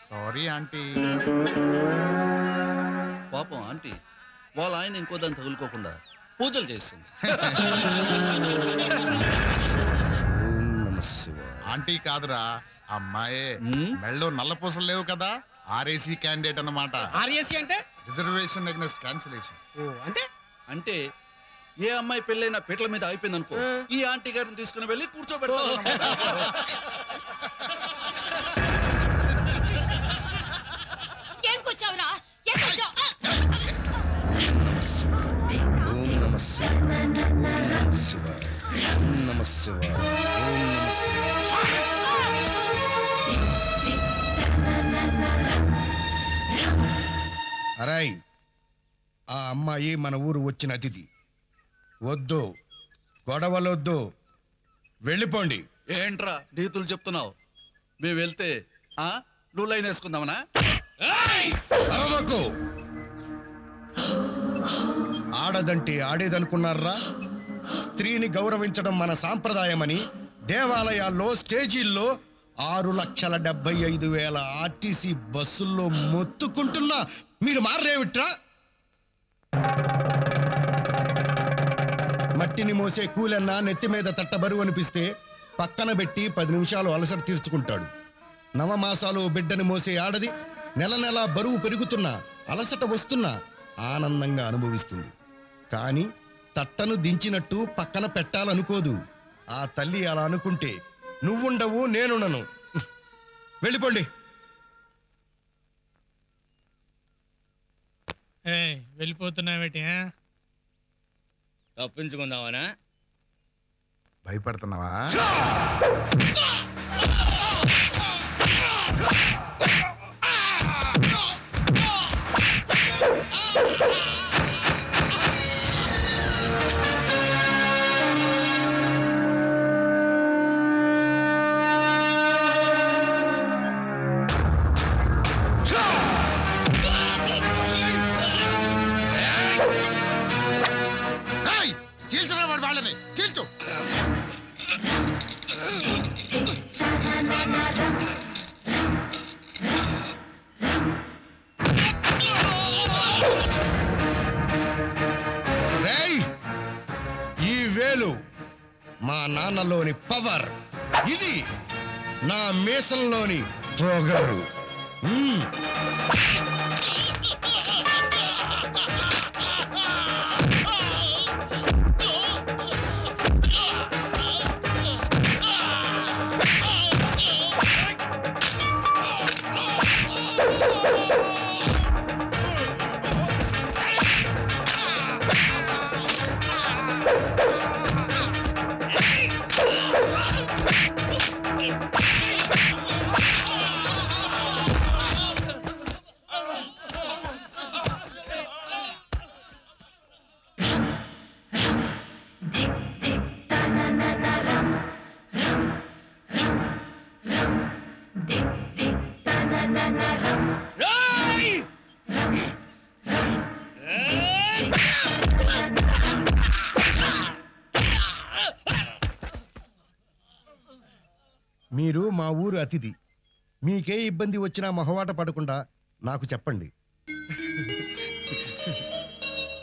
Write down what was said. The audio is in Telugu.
Sorry aunty. పాపం ఆంటీ వాళ్ళ ఆయన ఇంకో దాన్ని తగులుకోకుండా పూజలు చేస్తుంది. ఆంటీ కాదురా అమ్మాయే. మెళ్ళో నల్ల పూసలు లేవు కదా, ఆర్ఏసీ క్యాండిడేట్ అన్నమాట. ఆర్ఏసీ అంటే రిజర్వేషన్ అగైన్స్ క్యాన్సిలేషన్. అంటే ఏ అమ్మాయి పెళ్ళైనా పీటల మీద అయిపోయింది అనుకో, ఈ ఆంటీ గారిని తీసుకుని వెళ్ళి కూర్చోబెడతారు. అరాయ్, ఆ అమ్మాయి మన ఊరు వచ్చిన అతిథి. వద్దు, గొడవలొద్దు, వెళ్ళిపోండి. ఏంట్రా నీతులు చెప్తున్నావు? మేము వెళ్తే నువ్వు లైన్ వేసుకుందామనా? అరవకు. ఆడదంటే ఆడేదనుకున్నారా? స్త్రీని గౌరవించడం మన సాంప్రదాయమని దేవాలయాల్లో, స్టేజీల్లో 6,75,000 ఆర్టీసీ బస్సుల్లో మొత్తుకుంటున్నా మీరు మారేమిట్రా? మట్టిని మోసే కూలన్నా నెత్తి మీద తట్ట బరువు అనిపిస్తే పక్కన పెట్టి 10 నిమిషాలు అలసట తీర్చుకుంటాడు. నవమాసాలు బిడ్డని మోసే ఆడది నెల నెల బరువు పెరుగుతున్నా, అలసట వస్తున్నా ఆనందంగా అనుభవిస్తుంది. కానీ తట్టను దించినట్టు పక్కన పెట్టాలనుకోదు. ఆ తల్లి అలా అనుకుంటే నువ్వుండవు, నేనుండను. వెళ్ళిపోండి. వెళ్ళిపోతున్నావేటి? తప్పించుకుందామనా? భయపడుతున్నావా? వాళ్ళని చీల్చు. ఈ వేలు మా నాన్నలోని పవర్, ఇది నా మీసంలోని పొగరు. మీరు మా ఊరు అతిథి. మీకే ఇబ్బంది వచ్చినా మొహమాట పడకుండా నాకు చెప్పండి.